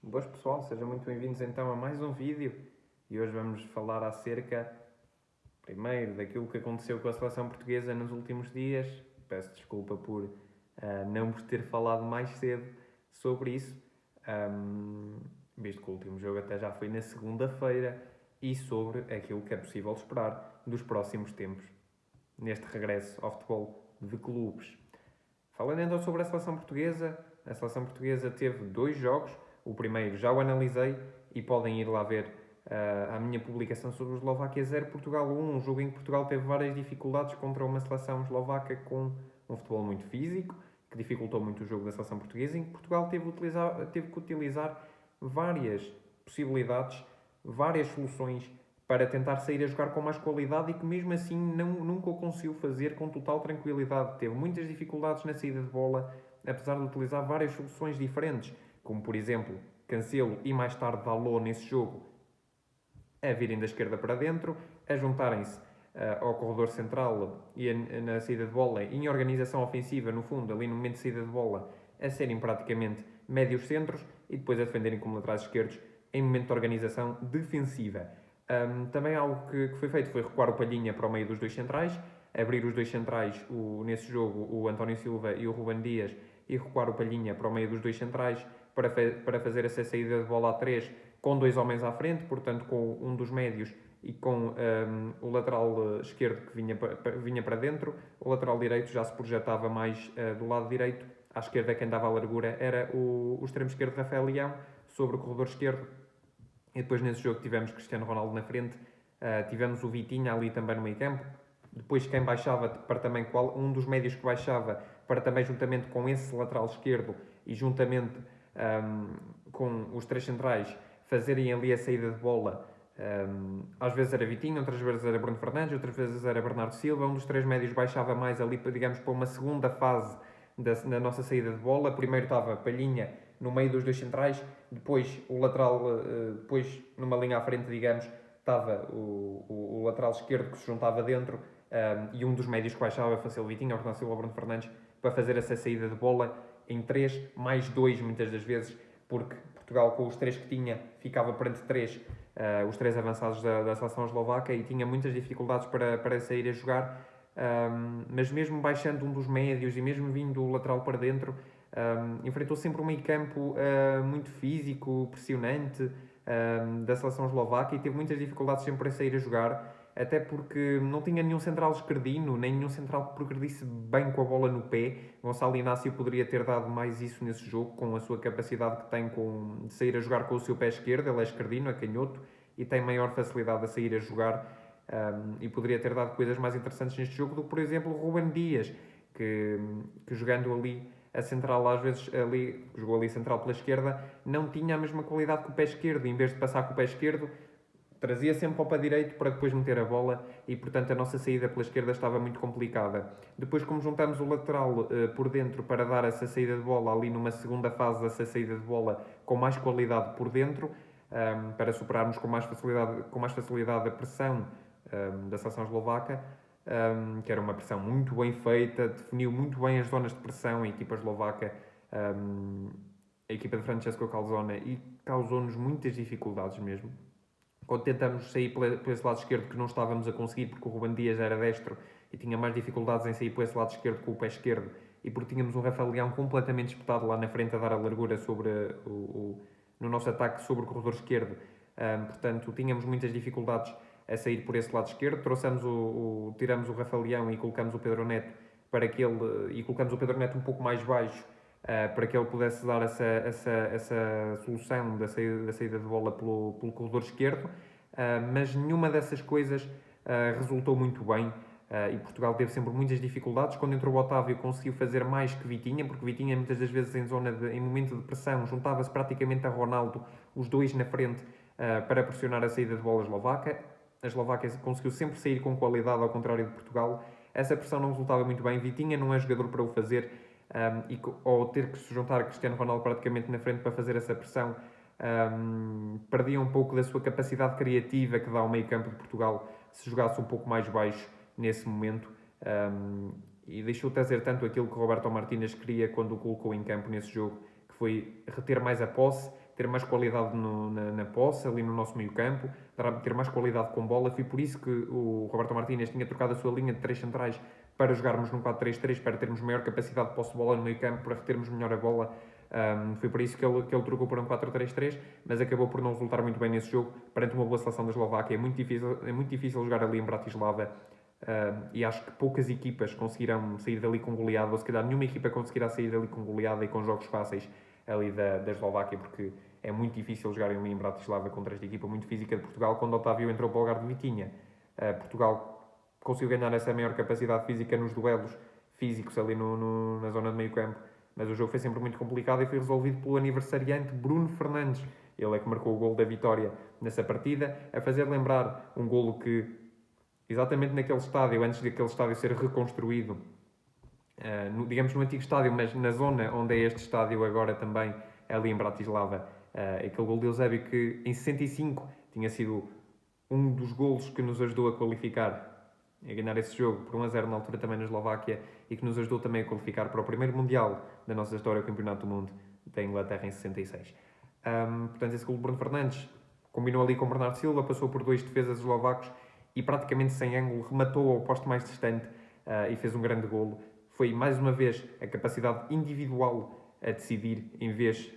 Boas pessoal, sejam muito bem-vindos então a mais um vídeo e hoje vamos falar acerca, primeiro, daquilo que aconteceu com a seleção portuguesa nos últimos dias. Peço desculpa por não vos ter falado mais cedo sobre isso, visto que o último jogo até já foi na segunda-feira, e sobre aquilo que é possível esperar dos próximos tempos neste regresso ao futebol de clubes. Falando então sobre a seleção portuguesa teve 2 jogos. O primeiro já o analisei e podem ir lá ver a minha publicação sobre o Eslováquia 0, Portugal 1, um jogo em que Portugal teve várias dificuldades contra uma seleção eslovaca com um futebol muito físico, que dificultou muito o jogo da seleção portuguesa, em que Portugal teve que utilizar várias possibilidades, várias soluções para tentar sair a jogar com mais qualidade e que mesmo assim nunca o conseguiu fazer com total tranquilidade. Teve muitas dificuldades na saída de bola, apesar de utilizar várias soluções diferentes, como por exemplo Cancelo e mais tarde Dalot nesse jogo a virem da esquerda para dentro, a juntarem-se ao corredor central e na saída de bola, em organização ofensiva, no fundo, ali no momento de saída de bola, a serem praticamente médios centros e depois a defenderem como laterais esquerdos em momento de organização defensiva. Também algo que foi feito foi recuar o Palhinha para o meio dos dois centrais, abrir os dois centrais, nesse jogo, o António Silva e o Ruben Dias, e recuar o Palhinha para o meio dos dois centrais para fazer essa saída de bola a 3 com 2 homens à frente, portanto com um dos médios e com o lateral esquerdo que vinha para dentro. O lateral direito já se projetava mais do lado direito. À esquerda quem dava a largura era o extremo esquerdo Rafael Leão, sobre o corredor esquerdo. E depois nesse jogo tivemos Cristiano Ronaldo na frente, tivemos o Vitinha ali também no meio campo. Depois quem baixava para também, um dos médios que baixava para também juntamente com esse lateral esquerdo e juntamente com os 3 centrais fazerem ali a saída de bola. Às vezes era Vitinho, outras vezes era Bruno Fernandes, outras vezes era Bernardo Silva. Um dos 3 médios baixava mais ali, digamos, para uma segunda fase da nossa saída de bola. Primeiro estava Palhinha no meio dos 2 centrais, depois o lateral, depois numa linha à frente, digamos, estava o lateral esquerdo que se juntava dentro, e um dos médios que baixava fosse o Vitinho, ou Bernardo Silva ou Bruno Fernandes, para fazer essa saída de bola em 3 mais 2 muitas das vezes, porque Portugal com os 3 que tinha ficava perante 3, os 3 avançados da seleção eslovaca, e tinha muitas dificuldades para sair a jogar. Mas mesmo baixando um dos médios e mesmo vindo o lateral para dentro, enfrentou sempre um meio campo muito físico, pressionante, da seleção eslovaca, e teve muitas dificuldades sempre a sair a jogar, até porque não tinha nenhum central esquerdino, nem nenhum central que progredisse bem com a bola no pé. Gonçalo Inácio poderia ter dado mais isso nesse jogo, com a sua capacidade que tem de sair a jogar com o seu pé esquerdo. Ele é esquerdino, é canhoto, e tem maior facilidade a sair a jogar, e poderia ter dado coisas mais interessantes neste jogo do que, por exemplo, o Ruben Dias, que jogando ali a central, às vezes ali, jogou ali central pela esquerda, não tinha a mesma qualidade que o pé esquerdo. Em vez de passar com o pé esquerdo, trazia sempre ao pé direito para depois meter a bola, e portanto a nossa saída pela esquerda estava muito complicada. Depois, como juntamos o lateral por dentro para dar essa saída de bola ali numa segunda fase dessa saída de bola com mais qualidade por dentro, para superarmos com mais facilidade a pressão da seleção eslovaca, que era uma pressão muito bem feita, definiu muito bem as zonas de pressão a equipa eslovaca, a equipa de Francesco Calzona, e causou-nos muitas dificuldades mesmo. Quando tentamos sair por esse lado esquerdo, que não estávamos a conseguir, porque o Ruben Dias era destro e tinha mais dificuldades em sair por esse lado esquerdo com o pé esquerdo, e porque tínhamos um Rafael Leão completamente espetado lá na frente a dar a largura no nosso ataque sobre o corredor esquerdo. Portanto, tínhamos muitas dificuldades a sair por esse lado esquerdo. Tiramos o Rafael Leão e colocamos o Pedro Neto colocamos o Pedro Neto um pouco mais baixo, para que ele pudesse dar essa solução da saída de bola pelo corredor esquerdo, mas nenhuma dessas coisas resultou muito bem, e Portugal teve sempre muitas dificuldades. Quando entrou o Otávio, conseguiu fazer mais que Vitinha, porque Vitinha muitas das vezes em momento de pressão juntava-se praticamente a Ronaldo, os dois na frente, para pressionar a saída de bola eslovaca. A Eslováquia conseguiu sempre sair com qualidade, ao contrário de Portugal. Essa pressão não resultava muito bem. Vitinha não é jogador para o fazer, ou ter que se juntar a Cristiano Ronaldo praticamente na frente para fazer essa pressão, perdia um pouco da sua capacidade criativa que dá ao meio campo de Portugal se jogasse um pouco mais baixo nesse momento, e deixou de trazer tanto aquilo que Roberto Martínez queria quando o colocou em campo nesse jogo, que foi reter mais a posse, ter mais qualidade na posse, ali no nosso meio campo, ter mais qualidade com bola. Foi por isso que o Roberto Martínez tinha trocado a sua linha de 3 centrais para jogarmos num 4-3-3, para termos maior capacidade de posse de bola no meio campo, para retermos melhor a bola. Foi por isso que ele trocou para um 4-3-3, mas acabou por não resultar muito bem nesse jogo, perante uma boa seleção da Eslováquia. É muito difícil jogar ali em Bratislava, e acho que poucas equipas conseguirão sair dali com goleada, ou se calhar nenhuma equipa conseguirá sair dali com goleada e com jogos fáceis ali da Eslováquia, porque é muito difícil jogar ali em Bratislava contra esta equipa muito física de Portugal. Quando Otávio entrou para o lugar de Vitinha, Portugal conseguiu ganhar essa maior capacidade física nos duelos físicos ali na zona de meio campo, mas o jogo foi sempre muito complicado e foi resolvido pelo aniversariante Bruno Fernandes. Ele é que marcou o golo da vitória nessa partida, a fazer lembrar um golo que, exatamente naquele estádio, antes daquele estádio ser reconstruído, digamos no antigo estádio, mas na zona onde é este estádio agora também, ali em Bratislava, aquele golo de Eusébio que em 65 tinha sido um dos golos que nos ajudou a qualificar, a ganhar esse jogo por 1-0 na altura também na Eslováquia, e que nos ajudou também a qualificar para o primeiro Mundial da nossa história, o Campeonato do Mundo da Inglaterra em 66. Portanto, esse gol de Bruno Fernandes combinou ali com o Bernardo Silva, passou por 2 defesas eslovacos e praticamente sem ângulo rematou ao posto mais distante, e fez um grande golo. Foi mais uma vez a capacidade individual a decidir em vez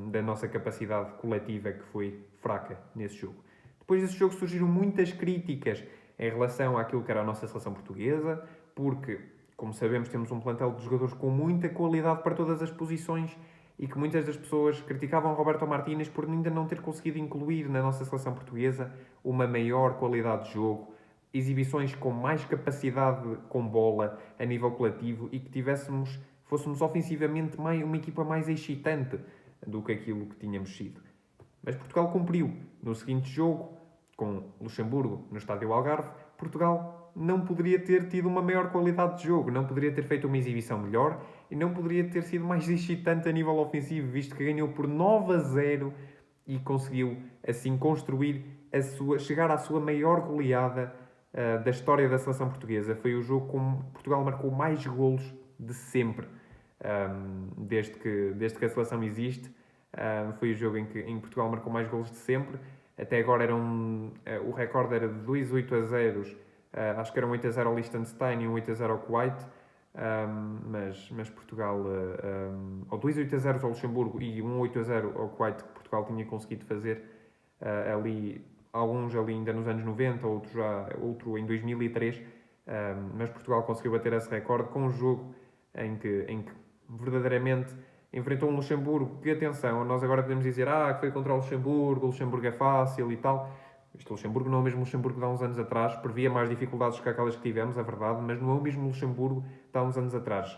da nossa capacidade coletiva, que foi fraca nesse jogo. Depois desse jogo surgiram muitas críticas em relação àquilo que era a nossa seleção portuguesa, porque, como sabemos, temos um plantel de jogadores com muita qualidade para todas as posições e que muitas das pessoas criticavam Roberto Martínez por ainda não ter conseguido incluir na nossa seleção portuguesa uma maior qualidade de jogo, exibições com mais capacidade com bola a nível coletivo e que fôssemos ofensivamente uma equipa mais excitante do que aquilo que tínhamos sido. Mas Portugal cumpriu. No seguinte jogo, com Luxemburgo no Estádio Algarve, Portugal não poderia ter tido uma maior qualidade de jogo, não poderia ter feito uma exibição melhor e não poderia ter sido mais excitante a nível ofensivo, visto que ganhou por 9-0 e conseguiu assim construir chegar à sua maior goleada da história da seleção portuguesa. Foi o jogo com Portugal marcou mais golos de sempre, desde que a seleção existe. Foi o jogo em que Portugal marcou mais golos de sempre. Até agora o recorde era de 2 8-0, acho que era um 8-0 ao Liechtenstein e um 8-0 ao Kuwait, mas Portugal, ou 2 8-0 ao Luxemburgo e um 8-0 ao Kuwait, que Portugal tinha conseguido fazer ali, alguns ali ainda nos anos 90, outro em 2003, mas Portugal conseguiu bater esse recorde com um jogo em que verdadeiramente enfrentou um Luxemburgo que, atenção, nós agora podemos dizer que foi contra o Luxemburgo é fácil e tal. Este Luxemburgo não é o mesmo Luxemburgo de há uns anos atrás, previa mais dificuldades que aquelas que tivemos, é verdade, mas não é o mesmo Luxemburgo de há uns anos atrás.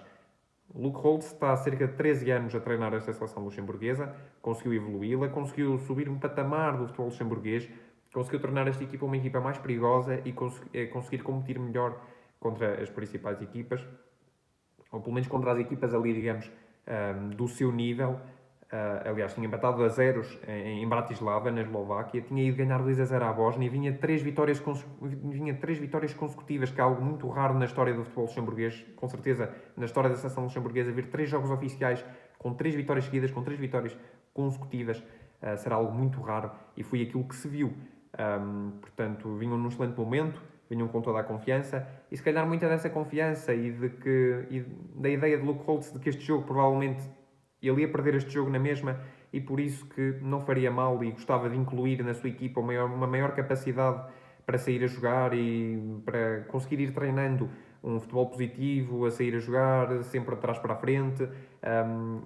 Luke Holtz está há cerca de 13 anos a treinar esta seleção luxemburguesa, conseguiu evoluí-la, conseguiu subir um patamar do futebol luxemburguês, conseguiu tornar esta equipa uma equipa mais perigosa e conseguir competir melhor contra as principais equipas, ou pelo menos contra as equipas ali, digamos, do seu nível. Aliás, tinha empatado a 0 em Bratislava, na Eslováquia, tinha ido ganhar 2-0 à Bósnia e vinha 3 vitórias consecutivas, que é algo muito raro na história do futebol luxemburguês, com certeza na história da seleção luxemburguesa, vir 3 jogos oficiais com 3 vitórias seguidas, com 3 vitórias consecutivas, será algo muito raro e foi aquilo que se viu. Portanto, vinham num excelente momento, vinham com toda a confiança e se calhar muita dessa confiança e da ideia de Luke Holtz de que este jogo provavelmente ele ia perder este jogo na mesma e por isso que não faria mal e gostava de incluir na sua equipa uma maior capacidade para sair a jogar e para conseguir ir treinando um futebol positivo, a sair a jogar sempre de trás para a frente,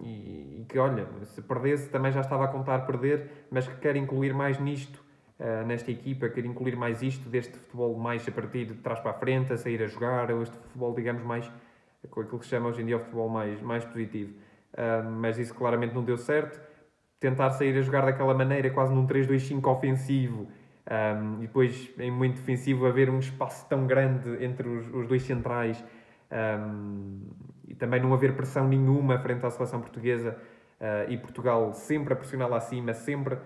e que, olha, se perdesse também já estava a contar perder, mas que quer incluir mais nisto, nesta equipa, quer incluir mais isto deste futebol mais a partir de trás para a frente, a sair a jogar, ou este futebol, digamos, mais com aquilo que se chama hoje em dia o futebol mais positivo. Mas isso claramente não deu certo. Tentar sair a jogar daquela maneira, quase num 3-2-5 ofensivo, e depois em muito defensivo haver um espaço tão grande entre os dois centrais, e também não haver pressão nenhuma frente à seleção portuguesa, e Portugal sempre a pressionar lá acima, sempre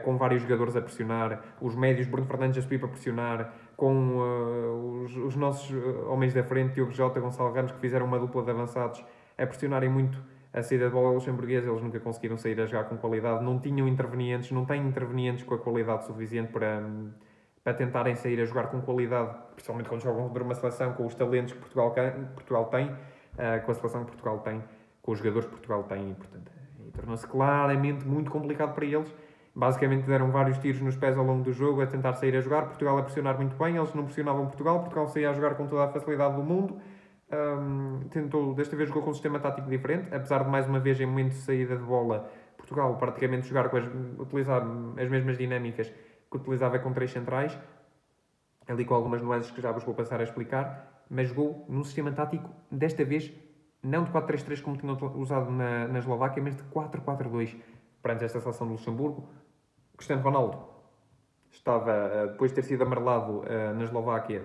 com vários jogadores a pressionar, os médios, Bruno Fernandes a subir para pressionar, com os nossos homens da frente, Diogo Jota, Gonçalo Ramos, que fizeram uma dupla de avançados, a pressionarem muito a saída de bola luxemburguesa, eles nunca conseguiram sair a jogar com qualidade, não tinham intervenientes, não têm intervenientes com a qualidade suficiente para tentarem sair a jogar com qualidade, principalmente quando jogam contra uma seleção com os talentos que Portugal tem, com a seleção que Portugal tem, com os jogadores que Portugal tem, e portanto tornou-se claramente muito complicado para eles. Basicamente deram vários tiros nos pés ao longo do jogo a tentar sair a jogar, Portugal a pressionar muito bem, eles não pressionavam Portugal saía a jogar com toda a facilidade do mundo. Desta vez jogou com um sistema tático diferente, apesar de mais uma vez em momento de saída de bola Portugal praticamente utilizar as mesmas dinâmicas que utilizava com 3 centrais, ali com algumas nuances que já vos vou passar a explicar, mas jogou num sistema tático, desta vez não de 4-3-3 como tinham usado na Eslováquia, mas de 4-4-2 perante esta seleção de Luxemburgo. Cristiano Ronaldo estava, depois de ter sido amarelado na Eslováquia,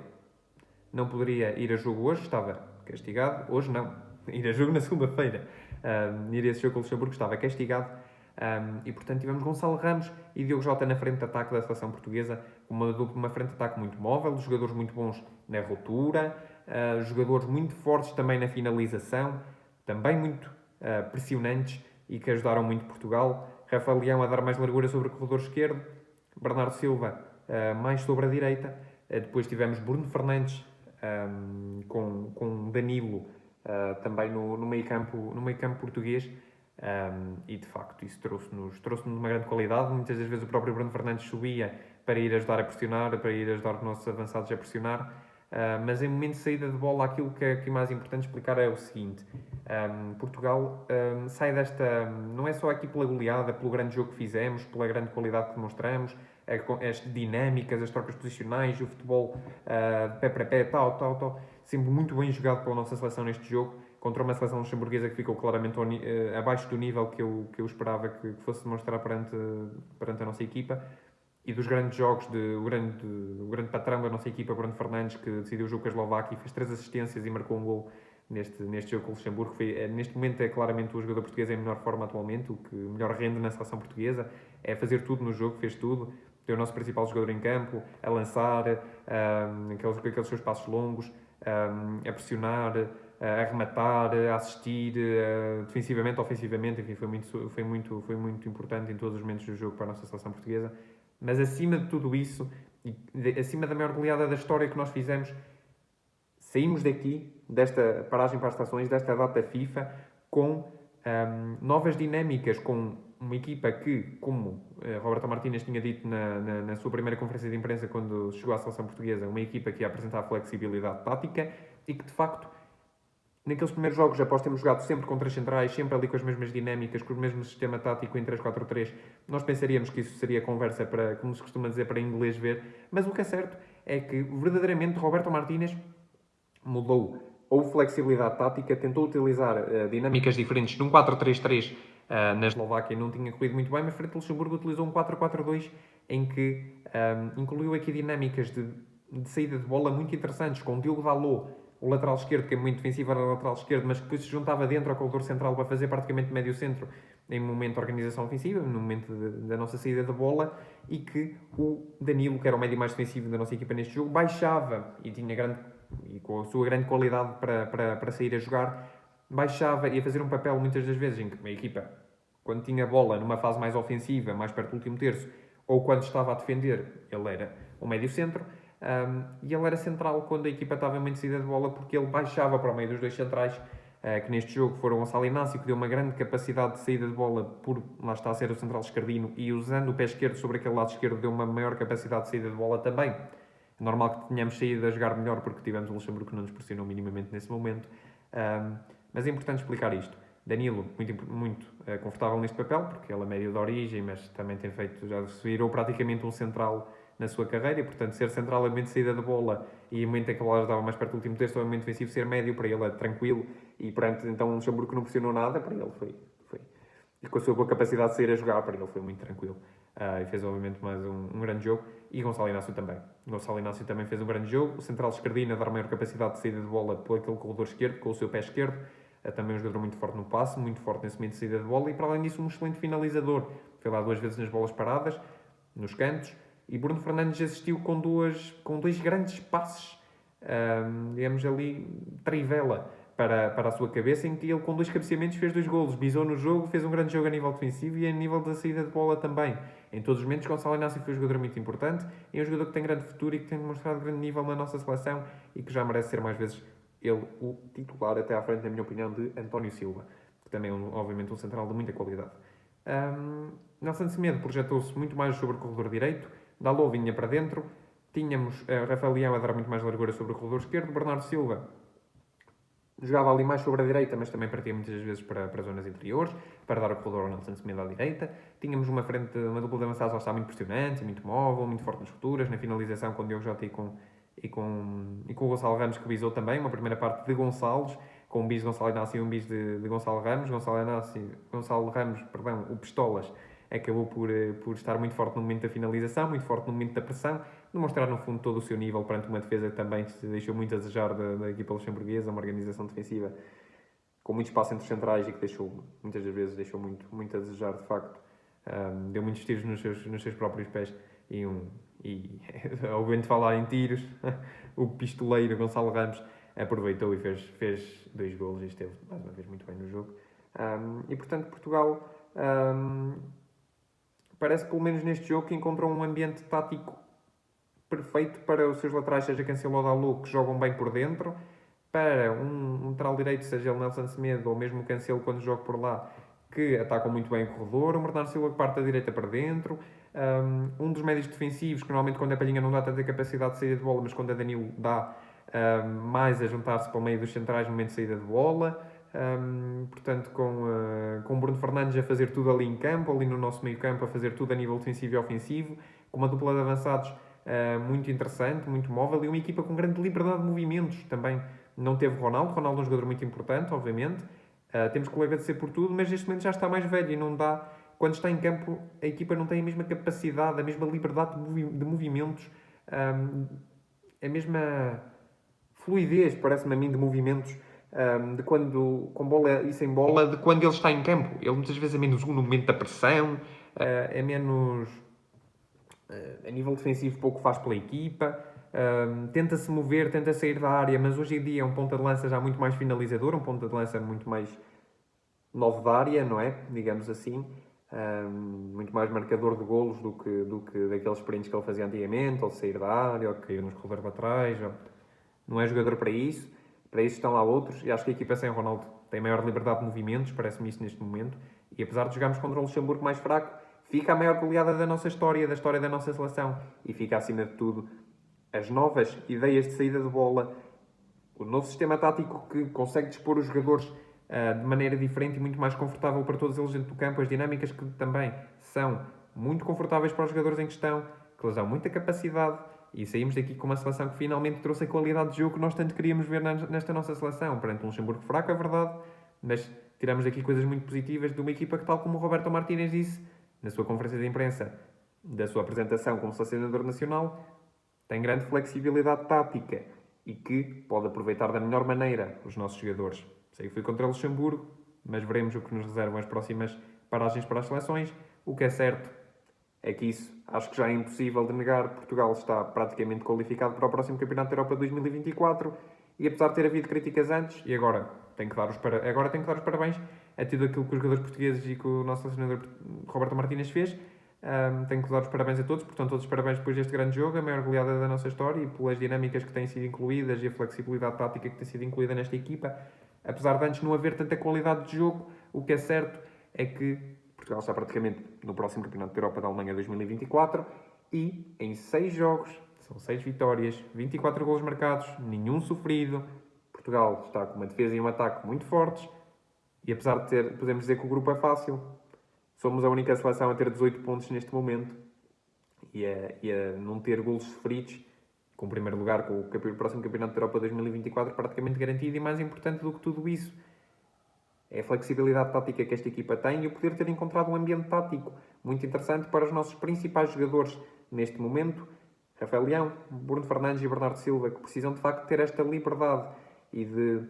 não poderia ir a jogo hoje, estava castigado. Hoje não, ir a jogo na segunda-feira. Ir a esse jogo com o Luxemburgo estava castigado. E portanto tivemos Gonçalo Ramos e Diogo Jota na frente de ataque da seleção portuguesa, uma frente de ataque muito móvel, jogadores muito bons na ruptura, jogadores muito fortes também na finalização, também muito pressionantes e que ajudaram muito Portugal. Rafael Leão a dar mais largura sobre o corredor esquerdo, Bernardo Silva mais sobre a direita. Depois tivemos Bruno Fernandes com Danilo também no meio campo português. E de facto isso trouxe-nos uma grande qualidade. Muitas das vezes o próprio Bruno Fernandes subia para ir ajudar a pressionar, para ir ajudar os nossos avançados a pressionar. Mas em momento de saída de bola, aquilo que é mais importante explicar é o seguinte: Portugal sai desta, não é só aqui pela goleada, pelo grande jogo que fizemos, pela grande qualidade que demonstramos, as dinâmicas, as trocas posicionais, o futebol de pé para pé, tal, sempre muito bem jogado pela nossa seleção neste jogo, contra uma seleção luxemburguesa que ficou claramente abaixo do nível que eu esperava que fosse demonstrar perante a nossa equipa. E dos grandes jogos, o grande patrão da nossa equipa, Bruno Fernandes, que decidiu o jogo com a Eslováquia e fez 3 assistências e marcou um gol neste jogo com o Luxemburgo. Neste momento é claramente o jogador português em melhor forma atualmente, o que melhor rende na seleção portuguesa, é fazer tudo no jogo, fez tudo. Tem o nosso principal jogador em campo, a lançar, aqueles seus passos longos, a pressionar, a rematar, a assistir, defensivamente, ofensivamente, enfim, foi muito importante em todos os momentos do jogo para a nossa seleção portuguesa. Mas acima de tudo isso, acima da maior goleada da história que nós fizemos, saímos daqui, desta paragem para as estações, desta data FIFA, com novas dinâmicas, com uma equipa que, como Roberto Martínez tinha dito na sua primeira conferência de imprensa quando chegou à seleção portuguesa, uma equipa que ia apresentar flexibilidade tática e que, de facto, naqueles primeiros jogos, após termos jogado sempre com 3 centrais, sempre ali com as mesmas dinâmicas, com o mesmo sistema tático em 3-4-3, nós pensaríamos que isso seria conversa para, como se costuma dizer, para inglês ver. Mas o que é certo é que, verdadeiramente, Roberto Martínez mudou. Houve flexibilidade tática, tentou utilizar dinâmicas diferentes num 4-3-3 na Eslováquia, não tinha corrido muito bem, mas frente ao Luxemburgo utilizou um 4-4-2 em que incluiu aqui dinâmicas de saída de bola muito interessantes, com Diogo Dalot, o lateral esquerdo, que é muito defensivo, era o lateral esquerdo, mas que depois se juntava dentro ao corredor central para fazer praticamente médio centro em momento de organização ofensiva, no momento da nossa saída da bola, e que o Danilo, que era o médio mais defensivo da nossa equipa neste jogo, baixava e com a sua grande qualidade para sair a jogar, baixava e a fazer um papel muitas das vezes em que a equipa, quando tinha a bola numa fase mais ofensiva, mais perto do último terço, ou quando estava a defender, ele era o médio centro. E ele era central quando a equipa estava em muita saída de bola, porque ele baixava para o meio dos 2 centrais, que neste jogo foram o Gonçalo Inácio, que deu uma grande capacidade de saída de bola por lá está a ser o central esquerdino, e usando o pé esquerdo sobre aquele lado esquerdo deu uma maior capacidade de saída de bola também. É normal que tenhamos saído a jogar melhor porque tivemos o Luxemburgo que não nos pressionou minimamente nesse momento. Mas é importante explicar isto. Danilo, muito confortável neste papel, porque ele é médio de origem, mas também tem feito, já se virou praticamente um central na sua carreira, e portanto ser central a momento de saída de bola e em momento em que a bola estava mais perto do último terço, ou em momento defensivo, ser médio, para ele é tranquilo, e portanto então o Luxemburgo não pressionou nada, para ele foi. E com a sua boa capacidade de sair a jogar, para ele foi muito tranquilo. E fez obviamente mais um grande jogo, e Gonçalo Inácio também. Gonçalo Inácio também fez um grande jogo, o central esquerdino a dar maior capacidade de saída de bola por aquele corredor esquerdo, com o seu pé esquerdo, também um jogador muito forte no passe, muito forte nesse momento de saída de bola, e para além disso um excelente finalizador. Foi lá 2 vezes nas bolas paradas, nos cantos, e Bruno Fernandes assistiu com dois grandes passes, digamos ali, trivela, para a sua cabeça, em que ele com 2 cabeceamentos fez 2 golos, bisou no jogo, fez um grande jogo a nível defensivo e a nível da saída de bola também. Em todos os momentos, Gonçalo Inácio foi um jogador muito importante e é um jogador que tem grande futuro e que tem demonstrado grande nível na nossa seleção e que já merece ser mais vezes ele o titular, até à frente, na minha opinião, de António Silva, que também é, obviamente, um central de muita qualidade. Nelson Semedo projetou-se muito mais sobre o corredor direito, Dalot vinha para dentro, tínhamos Rafael Leão a dar muito mais largura sobre o corredor esquerdo, Bernardo Silva jogava ali mais sobre a direita, mas também partia muitas vezes para zonas interiores, para dar o corredor ao Nelson Semedo à direita. Tínhamos uma dupla de avançados lá está muito pressionante, muito móvel, muito forte nas rupturas, na finalização com o Diogo Jota e com o Gonçalo Ramos, que bisou também, uma primeira parte de Gonçalves, com um bis de Gonçalo Inácio e um bis de Gonçalo Ramos. Gonçalo Ramos, o Pistolas, acabou por estar muito forte no momento da finalização, muito forte no momento da pressão, demonstrar no fundo todo o seu nível perante uma defesa que também se deixou muito a desejar da equipa luxemburguesa, uma organização defensiva com muito espaço entre os centrais e que muitas das vezes deixou muito a desejar de facto. Deu muitos tiros nos seus próprios pés e ao vento falar em tiros, o pistoleiro Gonçalo Ramos aproveitou e fez 2 golos e esteve mais uma vez muito bem no jogo. E portanto Portugal parece pelo menos neste jogo que encontrou um ambiente tático perfeito para os seus laterais, seja Cancelo ou Dalot, que jogam bem por dentro, para um lateral direito, seja ele Nelson Semedo ou mesmo o Cancelo quando joga por lá, que atacam muito bem o corredor, o Bernardo Silva que parte da direita para dentro, um dos médios defensivos, que normalmente quando é Palhinha não dá tanta capacidade de saída de bola, mas quando é Danilo dá mais a juntar-se para o meio dos centrais no momento de saída de bola. Portanto, com Bruno Fernandes a fazer tudo ali em campo, ali no nosso meio campo, a fazer tudo a nível defensivo e ofensivo, com uma dupla de avançados muito interessante, muito móvel e uma equipa com grande liberdade de movimentos também. Não teve Ronaldo é um jogador muito importante, obviamente. Temos que agradecer por tudo, mas neste momento já está mais velho e não dá. Quando está em campo, a equipa não tem a mesma capacidade, a mesma liberdade de movimentos, a mesma fluidez, parece-me a mim, de movimentos de quando com bola e sem bola, de quando ele está em campo. Ele muitas vezes é menos no momento da pressão, é menos a nível defensivo, pouco faz pela equipa, tenta-se mover, tenta sair da área, mas hoje em dia é um ponta de lança já muito mais finalizador, um ponta de lança muito mais novo da área, não é? Digamos assim. Muito mais marcador de golos do que daqueles sprints que ele fazia antigamente, ou de sair da área, ou de cair nos corredores laterais. Não é jogador para isso. Para isso estão lá outros. E acho que a equipa sem Ronaldo tem maior liberdade de movimentos, parece-me isso neste momento. E apesar de jogarmos contra o Luxemburgo mais fraco, fica a maior goleada da nossa história, da história da nossa seleção. E fica, acima de tudo, as novas ideias de saída de bola, o novo sistema tático que consegue dispor os jogadores de maneira diferente e muito mais confortável para todos eles dentro do campo, as dinâmicas que também são muito confortáveis para os jogadores em questão, que lhes dão muita capacidade, e saímos daqui com uma seleção que finalmente trouxe a qualidade de jogo que nós tanto queríamos ver nesta nossa seleção, perante um Luxemburgo fraco, é verdade, mas tiramos daqui coisas muito positivas de uma equipa que, tal como o Roberto Martínez disse na sua conferência de imprensa da sua apresentação como selecionador nacional, tem grande flexibilidade tática e que pode aproveitar da melhor maneira os nossos jogadores. Sei que foi contra o Luxemburgo, mas veremos o que nos reservam as próximas paragens para as seleções. O que é certo é que isso acho que já é impossível de negar. Portugal está praticamente qualificado para o próximo Campeonato da Europa 2024 e apesar de ter havido críticas antes, e agora tenho que dar os parabéns a tudo aquilo que os jogadores portugueses e que o nosso selecionador Roberto Martínez fez. Tenho que dar os parabéns a todos, portanto todos os parabéns depois deste grande jogo, a maior goleada da nossa história e pelas dinâmicas que têm sido incluídas e a flexibilidade tática que tem sido incluída nesta equipa. Apesar de antes não haver tanta qualidade de jogo, o que é certo é que Portugal está praticamente no próximo Campeonato da Europa da Alemanha 2024 e em 6 jogos, são 6 vitórias, 24 golos marcados, nenhum sofrido. Portugal está com uma defesa e um ataque muito fortes e apesar de podemos dizer que o grupo é fácil, somos a única seleção a ter 18 pontos neste momento e a não ter golos sofridos, com o primeiro lugar com o próximo Campeonato da Europa 2024 praticamente garantido. E mais importante do que tudo isso é a flexibilidade tática que esta equipa tem e o poder ter encontrado um ambiente tático muito interessante para os nossos principais jogadores neste momento, Rafael Leão, Bruno Fernandes e Bernardo Silva, que precisam de facto ter esta liberdade e de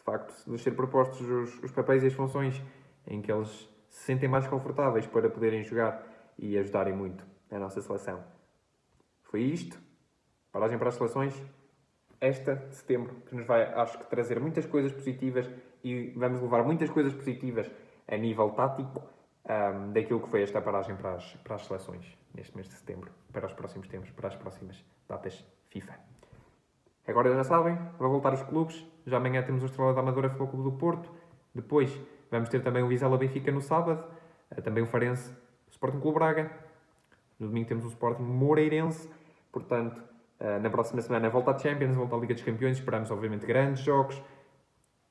facto de ser propostos os papéis e as funções em que eles se sentem mais confortáveis para poderem jogar e ajudarem muito a nossa seleção. Foi isto. Paragem para as seleções. esta de setembro, que nos vai, acho que, trazer muitas coisas positivas e vamos levar muitas coisas positivas a nível tático daquilo que foi esta paragem para as seleções neste mês de setembro, para os próximos tempos, para as próximas datas FIFA. Agora já sabem, vão voltar os clubes. Já amanhã temos o Estrela da Amadora Futebol Clube do Porto. Depois vamos ter também o Vizela Benfica no sábado. Também o Farense, o Sporting Clube Braga. No domingo temos o Sporting Moreirense. Portanto, na próxima semana volta à Champions, volta à Liga dos Campeões. Esperamos, obviamente, grandes jogos.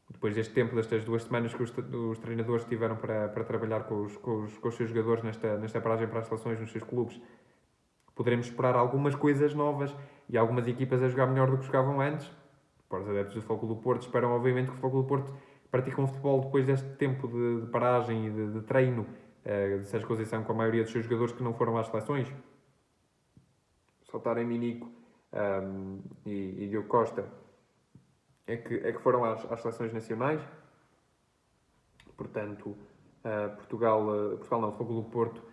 Depois deste tempo, destas 2 semanas que os treinadores tiveram para trabalhar com os seus jogadores nesta paragem para as seleções nos seus clubes, poderemos esperar algumas coisas novas e algumas equipas a jogar melhor do que jogavam antes. Para os adeptos do Futebol do Porto, esperam obviamente que o Futebol do Porto pratique um futebol depois deste tempo de paragem e de treino, de Sérgio Conceição, com a maioria dos seus jogadores que não foram às seleções. Só Taremi, e Diogo Costa é que foram às seleções nacionais. Portanto, Portugal não, o Futebol do Porto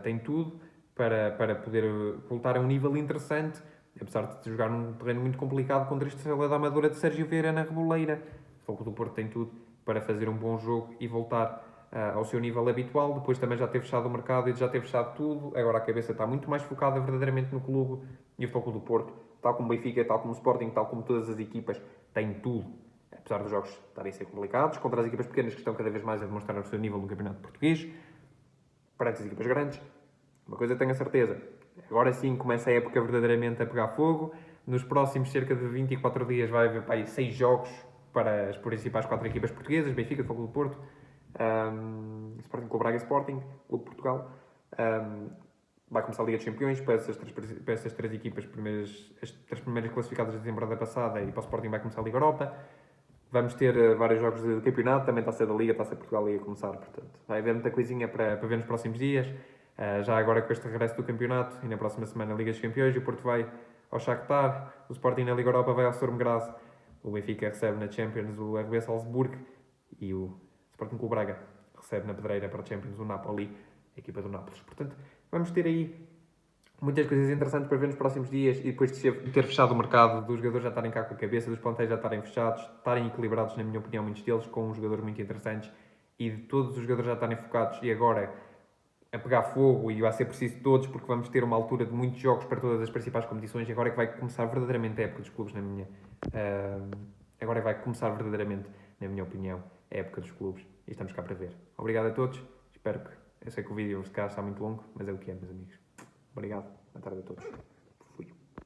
tem tudo para poder voltar a um nível interessante, apesar de jogar num terreno muito complicado contra este Estrela da Amadora de Sérgio Vieira na Reboleira. O Futebol do Porto tem tudo para fazer um bom jogo e voltar ao seu nível habitual. Depois também já ter fechado o mercado e já ter fechado tudo. Agora a cabeça está muito mais focada verdadeiramente no clube e o Futebol do Porto, tal como o Benfica, tal como o Sporting, tal como todas as equipas, tem tudo. Apesar dos jogos estarem a ser complicados, contra as equipas pequenas que estão cada vez mais a demonstrar o seu nível no campeonato português, perante as equipas grandes, uma coisa tenho a certeza, agora sim começa a época verdadeiramente a pegar fogo. Nos próximos cerca de 24 dias vai haver 6 jogos para as principais 4 equipas portuguesas, Benfica, Futebol do Porto, Sporting Clube Braga, Sporting, Clube de Portugal. Vai começar a Liga dos Campeões para essas 3 equipas, as 3 primeiras classificadas da temporada passada, e para o Sporting vai começar a Liga Europa. Vamos ter vários jogos de campeonato, também está a ser da Liga, está a ser Portugal a Liga a começar, portanto vai haver muita coisinha para ver nos próximos dias. Já agora com este regresso do campeonato e na próxima semana a Liga dos Campeões, o Porto vai ao Shakhtar, o Sporting na Liga Europa vai ao Sturm Graz, o Benfica recebe na Champions o RB Salzburgo e o Sporting Clube Braga recebe na pedreira para a Champions o Napoli, a equipa do Nápoles. Portanto, vamos ter aí muitas coisas interessantes para ver nos próximos dias e depois de ter fechado o mercado, dos jogadores já estarem cá com a cabeça, dos plantéis já estarem fechados, estarem equilibrados, na minha opinião, muitos deles, com jogadores muito interessantes e de todos os jogadores já estarem focados e agora a pegar fogo e vai ser preciso todos porque vamos ter uma altura de muitos jogos para todas as principais competições e agora é que vai começar verdadeiramente a época dos clubes, agora é que vai começar verdadeiramente, na minha opinião, a época dos clubes e estamos cá para ver. Obrigado a todos, espero que, eu sei que o vídeo se calhar está muito longo, mas é o que é, meus amigos. Obrigado, boa tarde a todos.